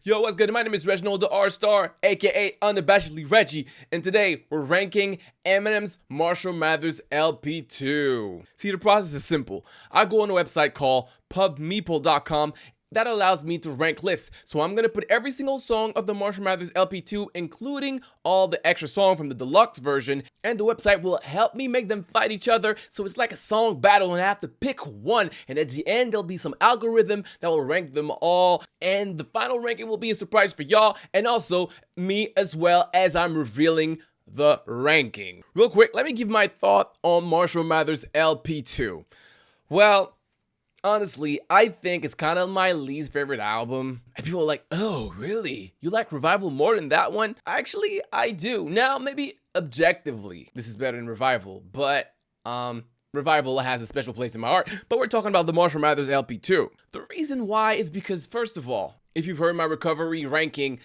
Yo, what's good? My name is Reginald the R-Star, aka Unabashedly Reggie, and today we're ranking Eminem's Marshall Mathers LP2. See, the process is simple. I go on a website called pubmeeple.com that allows me to rank lists. So I'm gonna put every single song of the Marshall Mathers LP2, including all the extra songs from the deluxe version, and the website will help me make them fight each other. So it's like a song battle, and I have to pick one. And at the end, there'll be some algorithm that will rank them all, and the final ranking will be a surprise for y'all, and also me as well, as I'm revealing the ranking. Real quick, let me give my thought on Marshall Mathers LP2. Well, honestly, I think it's kind of my least favorite album. And people are like, oh, really? You like Revival more than that one? Actually, I do. Now, maybe objectively, this is better than Revival, but Revival has a special place in my heart. But we're talking about the Marshall Mathers LP2. The reason why is because, first of all, if you've heard my recovery ranking,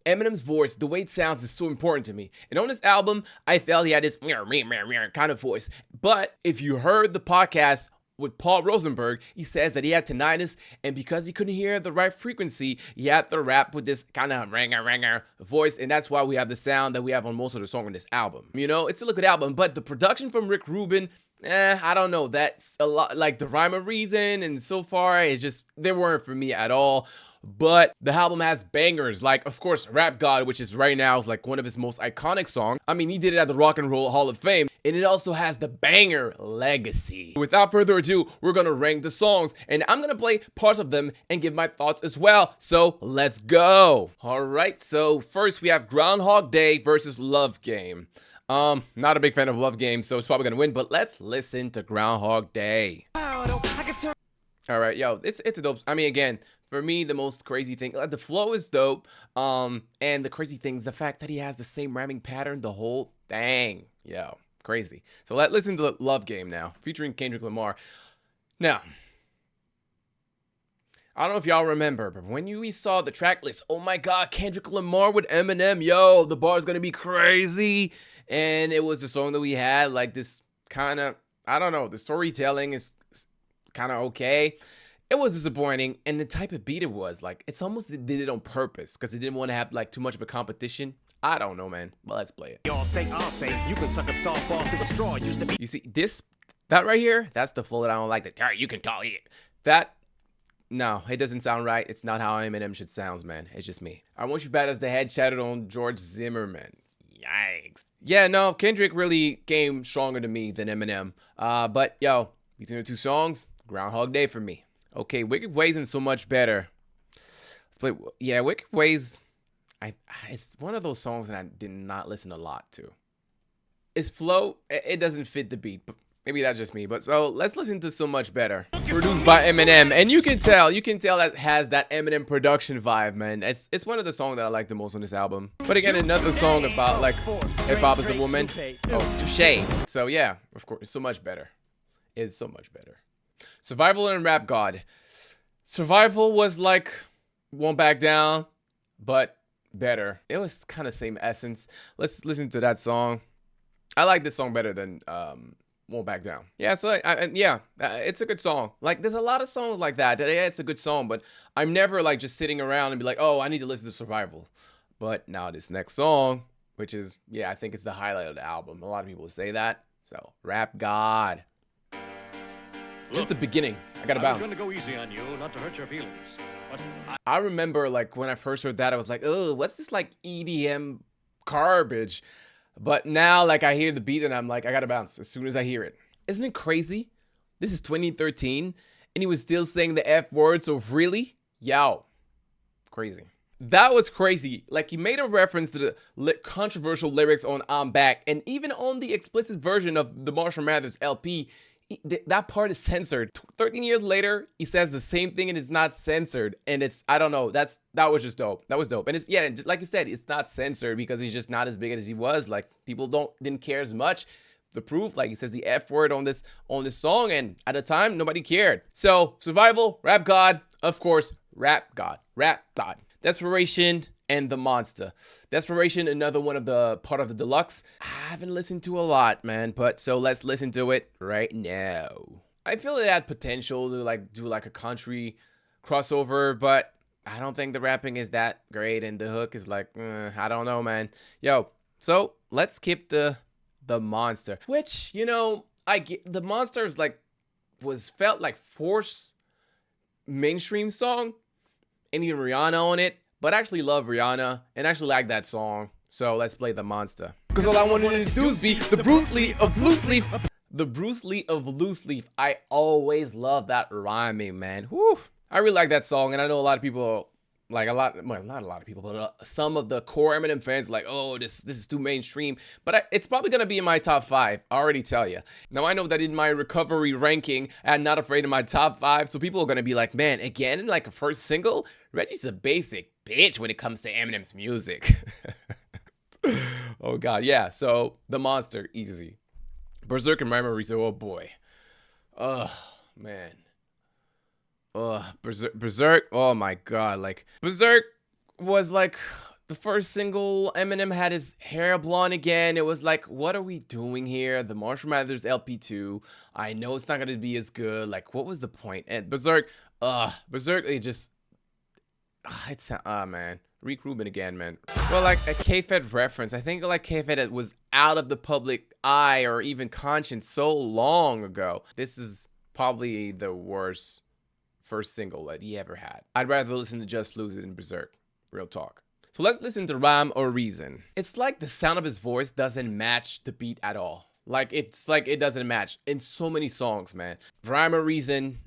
Eminem's voice, the way it sounds, is so important to me. And on this album, I felt he had this kind of voice. But if you heard the podcast with Paul Rosenberg, he says that he had tinnitus, and because he couldn't hear the right frequency, he had to rap with this kind of ringer voice, and that's why we have the sound that we have on most of the songs on this album. You know, it's a good album, but the production from Rick Rubin, I don't know, that's a lot. Like the Rhyme of Reason and So Far, it's just, they weren't for me at all. But the album has bangers, like, of course, Rap God, which is right now is like one of his most iconic songs. I mean, he did it at the Rock and Roll Hall of Fame, and it also has the banger Legacy. Without further ado, we're gonna rank the songs, and I'm gonna play parts of them and give my thoughts as well. So let's go. All right, so first we have Groundhog Day versus Love Game. Not a big fan of Love Game, so it's probably gonna win, but let's listen to Groundhog Day. All right, yo, it's a dope. I mean, again, for me, the most crazy thing, the flow is dope, and the crazy thing is the fact that he has the same rhyming pattern the whole thing. Yo, crazy. So let's listen to Love Game now, featuring Kendrick Lamar. Now, I don't know if y'all remember, but when we saw the track list, oh my God, Kendrick Lamar with Eminem, yo, the bar is gonna be crazy. And it was the song that we had, like this kind of, I don't know, the storytelling is kind of okay. It was disappointing, and the type of beat it was, like, it's almost they did it on purpose because they didn't want to have like too much of a competition. I don't know, man. But let's play it. Y'all say, I'll say, you can suck a softball through a straw. Used to be. You see that right here? That's the flow that I don't like. That you can call it. That, no, it doesn't sound right. It's not how Eminem should sound, man. It's just me. I Want You Bad as the head shattered on George Zimmerman. Yikes. Yeah, no, Kendrick really came stronger to me than Eminem. But yo, between the two songs, Groundhog Day for me. Okay, Wicked Ways isn't so much better. But yeah, Wicked Ways, it's one of those songs that I did not listen a lot to. Its flow, it doesn't fit the beat, but maybe that's just me. But so let's listen to So Much Better, produced by Eminem, and you can tell that has that Eminem production vibe, man. It's one of the songs that I like the most on this album. But again, another song about like hip hop is a woman. Oh, touche. So yeah, of course, So Much Better is so much better. Survival and Rap God. Survival was like Won't Back Down, but better. It was kind of same essence. Let's listen to that song. I like this song better than Won't Back Down. Yeah, so it's a good song. Like, there's a lot of songs like that. Yeah, it's a good song, but I'm never like just sitting around and be like, oh, I need to listen to Survival. But now this next song, which is, yeah, I think it's the highlight of the album. A lot of people say that. So, Rap God. Just the beginning. I gotta bounce. I was gonna go easy on you, not to hurt your feelings. But I remember, like, when I first heard that, I was like, oh, what's this, like, EDM garbage? But now, like, I hear the beat, and I'm like, I gotta bounce as soon as I hear it. Isn't it crazy? This is 2013, and he was still saying the F word, so really? Yo. Crazy. That was crazy. Like, he made a reference to the controversial lyrics on I'm Back, and even on the explicit version of the Marshall Mathers LP, that part is censored. 13 years later, he says the same thing and it's not censored. And it's, I don't know, that was just dope. That was dope. And it's, yeah, like you said, it's not censored because he's just not as big as he was. Like, people didn't care as much. The proof, like, he says the F word on this song, and at the time, nobody cared. So, Survival, Rap God, of course, Rap God. Desperation and The Monster. Desperation, another one of the part of the deluxe. I haven't listened to a lot, man, but so let's listen to it right now. I feel it had potential to like do like a country crossover, but I don't think the rapping is that great, and the hook is like, I don't know, man. Yo, so let's skip the monster, which, you know, I get the monster is like felt like forced mainstream song, and even Rihanna on it, but I actually love Rihanna and actually like that song. So let's play the monster. Because all I wanted to do is be the Bruce Lee of loose leaf. The Bruce Lee of loose leaf. I always love that rhyming, man. Whew. I really like that song, and I know a lot of people, like well, not a lot of people, but some of the core Eminem fans, like, oh, this is too mainstream. But it's probably gonna be in my top 5. I already tell you. Now I know that in my recovery ranking, I'm Not Afraid in my top 5, so people are gonna be like, man, again, like a first single, Reggie's a basic bitch when it comes to Eminem's music. Oh god, yeah. So the monster, easy. Berzerk and Memories, oh boy. Oh man. Berzerk, oh my god. Like, Berzerk was like the first single. Eminem had his hair blonde again. It was like, what are we doing here? The Marshall Mathers LP2. I know it's not gonna be as good. Like, what was the point? And Berzerk, it just, it's man. Rick Rubin again, man. Well, like a K-Fed reference. I think like K-Fed was out of the public eye or even conscience so long ago. This is probably the worst first single that he ever had. I'd rather listen to Just Lose It than Berzerk. Real talk. So let's listen to Rhyme or Reason. It's like the sound of his voice doesn't match the beat at all. Like, it's like it doesn't match in so many songs, man. Rhyme or Reason,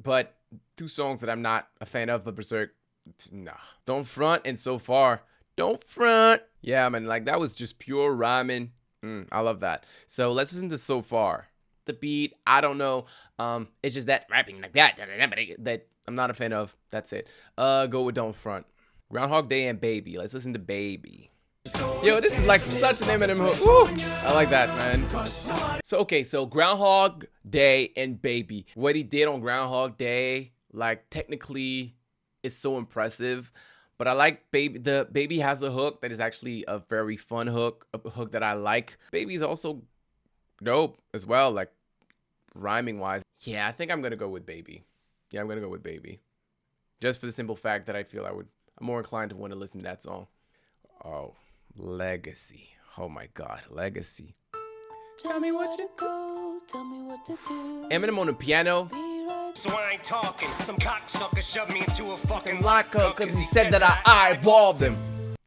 but 2 songs that I'm not a fan of, but Berzerk, nah. Don't Front and So Far. Don't Front. Yeah, man, like that was just pure rhyming. I love that. So let's listen to So Far. The beat, I don't know. It's just that rapping like that I'm not a fan of. That's it. Go with Don't Front. Groundhog Day and Baby. Let's listen to Baby. Yo, this is like such an Eminem hook. Woo! I like that, man. So okay, so Groundhog Day and Baby. What he did on Groundhog Day, like technically, is so impressive. But I like Baby. The Baby has a hook that is actually a very fun hook, a hook that I like. Baby's also dope as well, like rhyming wise. Yeah, I think I'm gonna go with Baby. Yeah, I'm gonna go with Baby. Just for the simple fact that I feel I'm more inclined to want to listen to that song. Oh, Legacy. Oh my god, Legacy. Tell me what to go, tell me what to do. Eminem on the piano. So I ain't talking. Some cocksucker shoved me into a fucking Lockup because he said that I eyeballed him.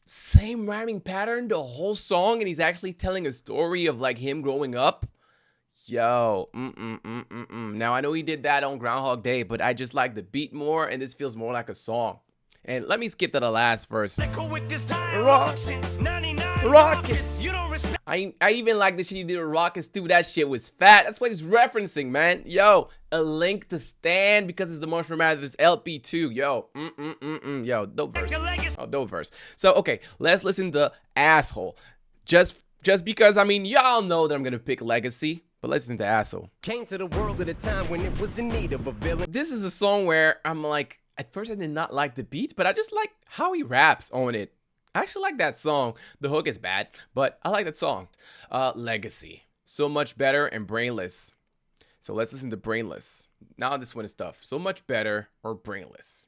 Same rhyming pattern the whole song, and he's actually telling a story of like him growing up. Yo, Now I know he did that on Groundhog Day, but I just like the beat more, and this feels more like a song. And let me skip to the last verse. Rockets. I even like the shit he did with Rockets too. That shit was fat. That's what he's referencing, man. Yo, A Link to Stand because it's the Marshall Mathers LP2. Yo, Yo, dope verse. Oh, dope verse. So okay, let's listen to Asshole. Just because, I mean, y'all know that I'm gonna pick Legacy. But let's listen to Asshole. Came to the world at a time when it was in need of a villain. This is a song where I'm like, at first I did not like the beat, but I just like how he raps on it. I actually like that song. The hook is bad, but I like that song. Legacy. So Much Better and Brainless. So let's listen to Brainless. Now this one is tough. So Much Better or Brainless.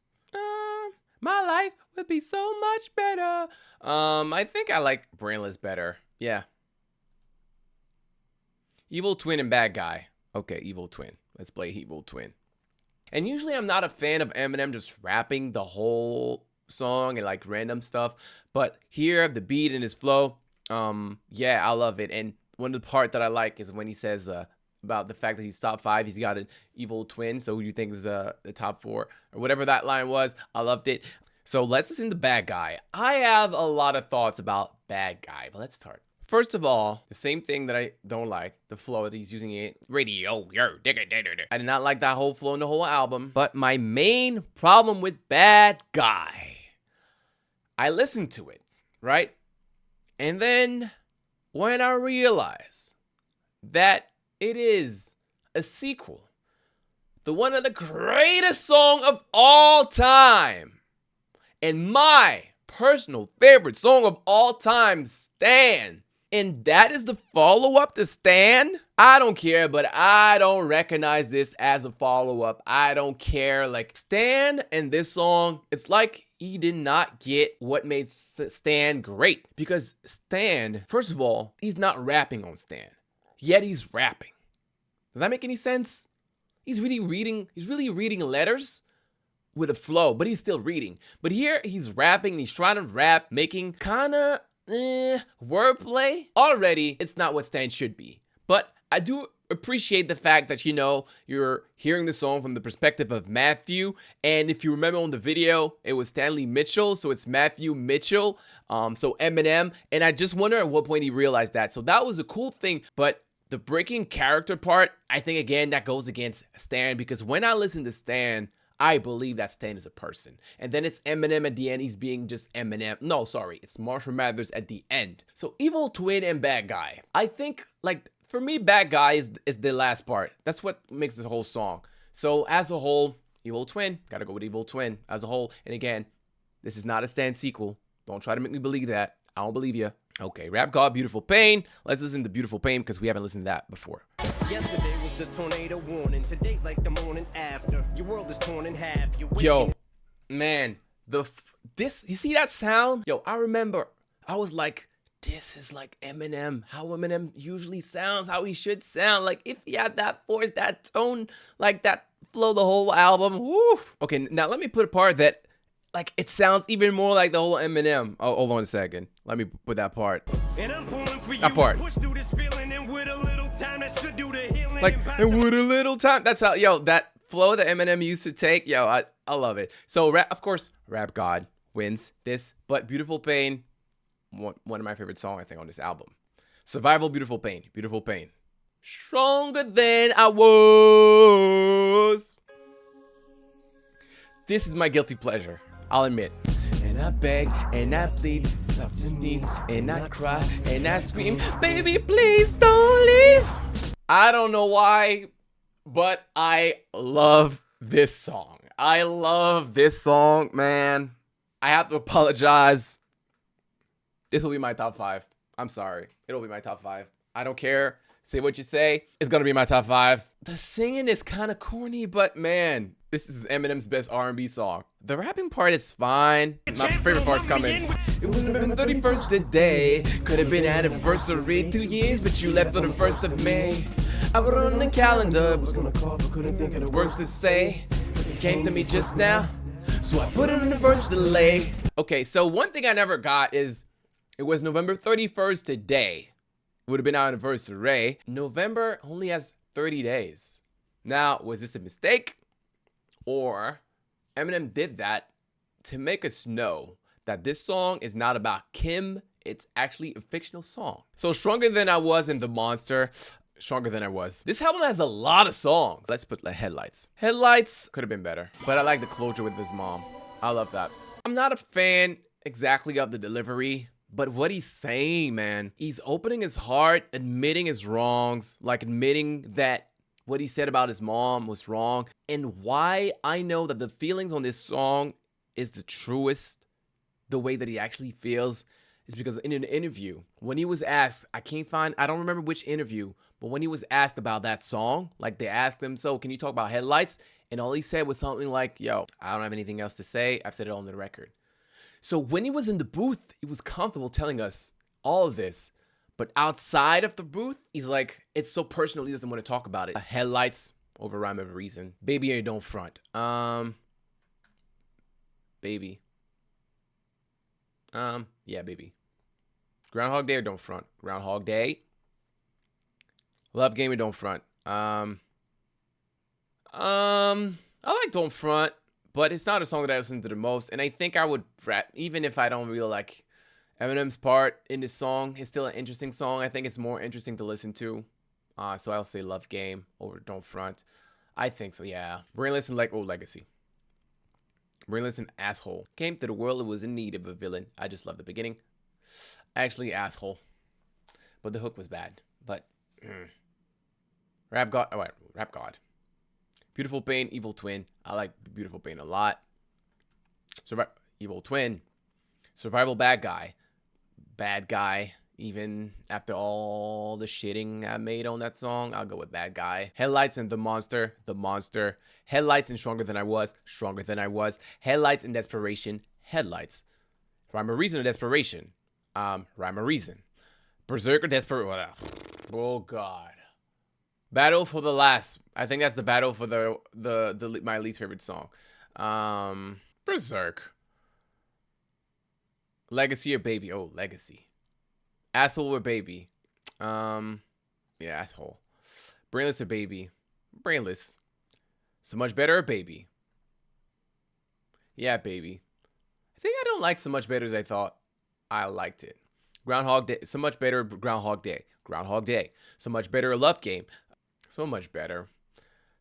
My life would be so much better. I think I like Brainless better. Yeah. Evil Twin and Bad Guy. Okay, Evil Twin. Let's play Evil Twin. And usually I'm not a fan of Eminem just rapping the whole song and like random stuff. But here, the beat and his flow, yeah, I love it. And one of the part that I like is when he says about the fact that he's top 5. He's got an evil twin. So who do you think is the top 4? Or whatever that line was. I loved it. So let's listen to Bad Guy. I have a lot of thoughts about Bad Guy, but let's start. First of all, the same thing that I don't like, the flow that he's using it. Radio, yo, I did not like that whole flow in the whole album. But my main problem with Bad Guy, I listened to it, right? And then when I realized that it is a sequel, the one of the greatest song of all time, and my personal favorite song of all time, Stan. And that is the follow-up to Stan? I don't care, but I don't recognize this as a follow-up. I don't care. Like, Stan and this song, it's like he did not get what made Stan great. Because Stan, first of all, he's not rapping on Stan, yet he's rapping. Does that make any sense? He's really reading letters with a flow, but he's still reading. But here he's rapping and he's trying to rap, making kinda wordplay. Already, it's not what Stan should be. But I do appreciate the fact that, you know, you're hearing the song from the perspective of Matthew. And if you remember on the video, it was Stanley Mitchell. So it's Matthew Mitchell. So Eminem. And I just wonder at what point he realized that. So that was a cool thing. But the breaking character part, I think, again, that goes against Stan. Because when I listen to Stan, I believe that Stan is a person. And then it's Eminem at the end. He's being just Eminem. No, sorry. It's Marshall Mathers at the end. So Evil Twin and Bad Guy. I think, like, for me, Bad Guy is the last part. That's what makes this whole song. So as a whole, Evil Twin. Gotta go with Evil Twin as a whole. And again, this is not a Stan sequel. Don't try to make me believe that. I don't believe you. Okay, Rap God, Beautiful Pain. Let's listen to Beautiful Pain because we haven't listened to that before. Yesterday was the tornado warning. Today's like the morning after. Your world is torn in half. Yo, man, this, you see that sound? Yo, I remember I was like, this is like Eminem, how Eminem usually sounds, how he should sound. Like if he had that voice, that tone, like that flow, the whole album. Woo. Okay, now let me put a part that, like, it sounds even more like the whole Eminem. Oh, hold on a second. Let me put that part. And I'm pulling for that part. Push through this feeling and with a little time that should do the healing. Like, and with a little time. That's how, yo, that flow that Eminem used to take, yo, I love it. So, of course, Rap God wins this, but Beautiful Pain, one of my favorite songs, I think, on this album. Survival, Beautiful Pain. Beautiful Pain. Stronger than I was. This is my guilty pleasure, I'll admit. And I beg and I plead, stop to knees, and I cry and I scream, baby, please don't leave. I don't know why, but I love this song. I love this song, man. I have to apologize. This will be my top 5. I'm sorry. It'll be my top 5. I don't care. Say what you say. It's gonna be my top 5. The singing is kind of corny, but man, this is Eminem's best R&B song. The rapping part is fine. My favorite part's coming. It was November 31st today. Could have been anniversary 2 years, but you left on the 1st of May. I put it on the calendar. Was gonna call, but couldn't think of the words to say. It came to me just now, so I put it in the verse delay. Okay, so one thing I never got is it was November 31st today. It would have been our anniversary. November only has 30 days. Now, was this a mistake? Or Eminem did that to make us know that this song is not about Kim. It's actually a fictional song. So Stronger Than I Was and The Monster. Stronger Than I Was. This album has a lot of songs. Let's put the Headlights. Headlights could have been better, but I like the closure with his mom. I love that. I'm not a fan exactly of the delivery, but what he's saying, man, he's opening his heart, admitting his wrongs, like admitting that what he said about his mom was wrong. And why I know that the feelings on this song is the truest, the way that he actually feels, is because in an interview, when he was asked, I don't remember which interview, but when he was asked about that song, like they asked him, so can you talk about Headlights? And all he said was something like, yo, I don't have anything else to say. I've said it on the record. So when he was in the booth, he was comfortable telling us all of this. But outside of the booth, he's like, it's so personal, he doesn't want to talk about it. Headlights over Rhyme of Reason. Baby, you don't front. Baby. Yeah, baby. Groundhog Day or Don't Front? Groundhog Day. Love Game or Don't Front? I like Don't Front, but it's not a song that I listen to the most. And I think I would rap, even if I don't really like Eminem's part in this song, it's still an interesting song. I think it's more interesting to listen to. So I'll say Love Game over Don't Front. I think so, yeah. Brainless and Old Legacy. Brainless and Asshole. Came to the world, it was in need of a villain. I just love the beginning. Actually, Asshole. But the hook was bad. But, Rap God. Oh, wait, Rap God. Beautiful Pain, Evil Twin. I like Beautiful Pain a lot. Evil Twin. Survival, Bad Guy. Bad Guy. Even after all the shitting I made on that song, I'll go with Bad Guy. Headlights and The Monster. The Monster. Headlights and Stronger Than I Was. Stronger Than I Was. Headlights and Desperation. Headlights. Rhyme or Reason or Desperation? Rhyme or Reason. Berzerk or Desperation? Oh God. Battle for the Last. I think that's the battle for the my least favorite song. Berzerk. Legacy or Baby? Oh, Legacy. Asshole or Baby? Yeah, Asshole. Brainless or Baby? Brainless. So Much Better or Baby? Yeah, Baby. I think I don't like So Much Better as I thought I liked it. Groundhog Day. So Much Better. Groundhog Day. Groundhog Day. So Much Better or Love Game? So Much Better.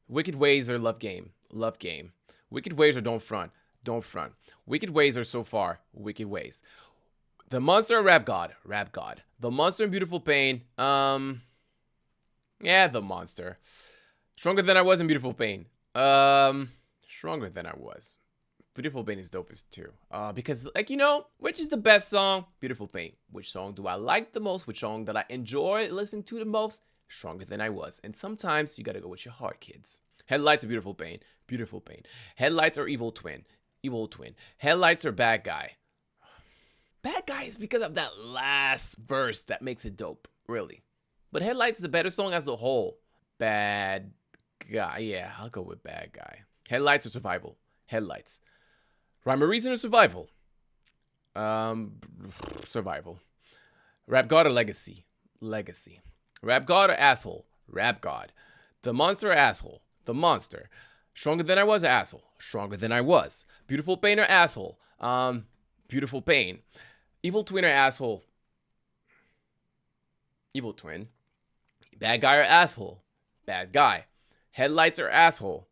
Wicked Ways or Love Game? Love Game. Wicked Ways or Don't Front? Don't Front. Wicked Ways or So Far? Wicked Ways. The Monster or Rap God? Rap God. The Monster and Beautiful Pain? Yeah, The Monster. Stronger Than I Was in Beautiful Pain? Stronger Than I Was. Beautiful Pain is dopest too. Because, like, you know, which is the best song? Beautiful Pain. Which song do I like the most? Which song that I enjoy listening to the most? Stronger Than I Was. And sometimes you gotta go with your heart, kids. Headlights or Beautiful Pain? Beautiful Pain. Headlights or Evil Twin? Evil Twin. Headlights or Bad Guy? Bad Guy is because of that last verse that makes it dope, really. But Headlights is a better song as a whole. Bad Guy. Yeah, I'll go with Bad Guy. Headlights or Survival? Headlights. Rhyme or Reason or Survival? Survival. Rap God or Legacy? Legacy. Rap God or Asshole? Rap God. The Monster or Asshole? The Monster. Stronger Than I Was or Asshole? Stronger Than I Was. Beautiful Pain or Asshole? Beautiful Pain. Evil Twin or Asshole? Evil Twin. Bad Guy or Asshole? Bad Guy. Headlights or Asshole?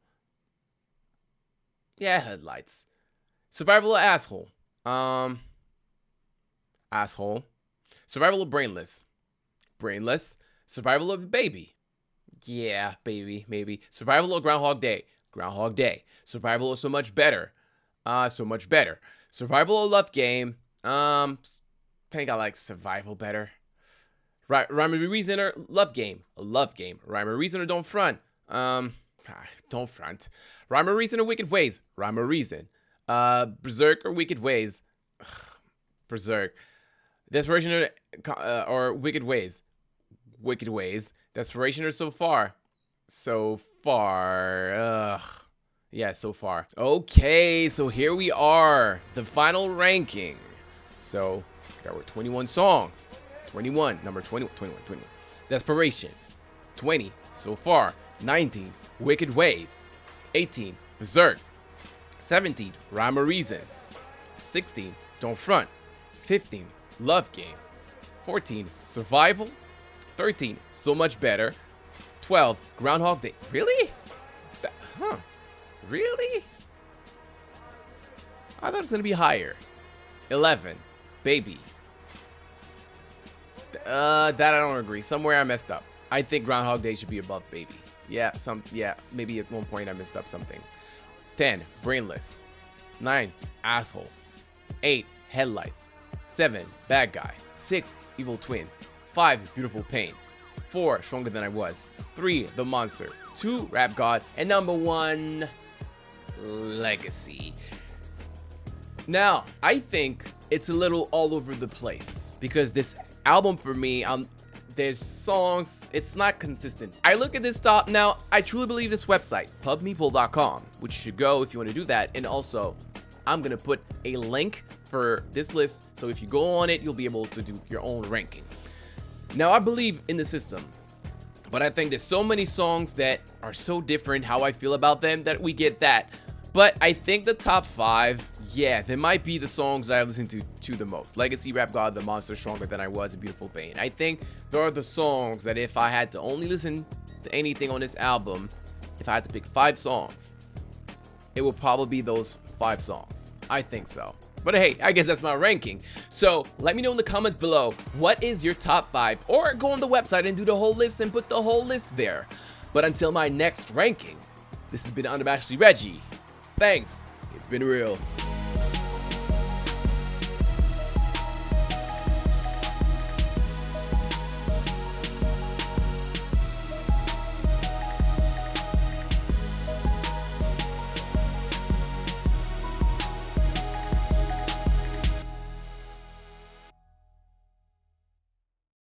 Yeah, Headlights. Survival or Asshole? Asshole. Survival or Brainless? Brainless. Survival or Baby? Yeah, Baby, maybe. Survival or Groundhog Day? Groundhog Day. Survival or So Much Better? So Much Better. Survival or Love Game? Think I like Survival better. Rhyme or Reason or Love Game? Love Game. Rhyme or Reason or Don't Front? Don't Front. Rhyme or Reason or Wicked Ways? Rhyme or Reason. Berzerk or Wicked Ways? Berserk. Desperation or Wicked Ways? Wicked Ways. Desperation or So Far? So Far. Yeah, So Far. Okay, so here we are. The final ranking. So there were 21 songs. 21. Number 21. Desperation. 20. So Far. 19. Wicked Ways. 18. Berzerk. 17. Rhyme or Reason. 16. Don't Front. 15. Love Game. 14. Survival. 13. So Much Better. 12. Groundhog Day. Really? Really? I thought it was going to be higher. 11. Baby. That I don't agree. Somewhere I messed up. I think Groundhog Day should be above Baby. Yeah, maybe at one point I messed up something. 10. Brainless. 9. Asshole. 8. Headlights. 7. Bad Guy. 6. Evil Twin. 5. Beautiful Pain. 4. Stronger Than I Was. 3. The Monster. 2. Rap God. And number 1, Legacy. Now, I think it's a little all over the place because this album for me, there's songs, it's not consistent. I look at this top now, I truly believe this website, pubmeeple.com, which you should go if you want to do that. And also, I'm gonna put a link for this list, so if you go on it, you'll be able to do your own ranking. Now, I believe in the system, but I think there's so many songs that are so different how I feel about them that we get that. But I think the top 5, yeah, they might be the songs I listen to the most. Legacy, Rap God, The Monster, Stronger Than I Was, and Beautiful Pain. I think there are the songs that if I had to only listen to anything on this album, if I had to pick 5 songs, it would probably be those 5 songs. I think so. But hey, I guess that's my ranking. So let me know in the comments below, what is your top 5? Or go on the website and do the whole list and put the whole list there. But until my next ranking, this has been Unabashedly Reggie. Thanks. It's been real.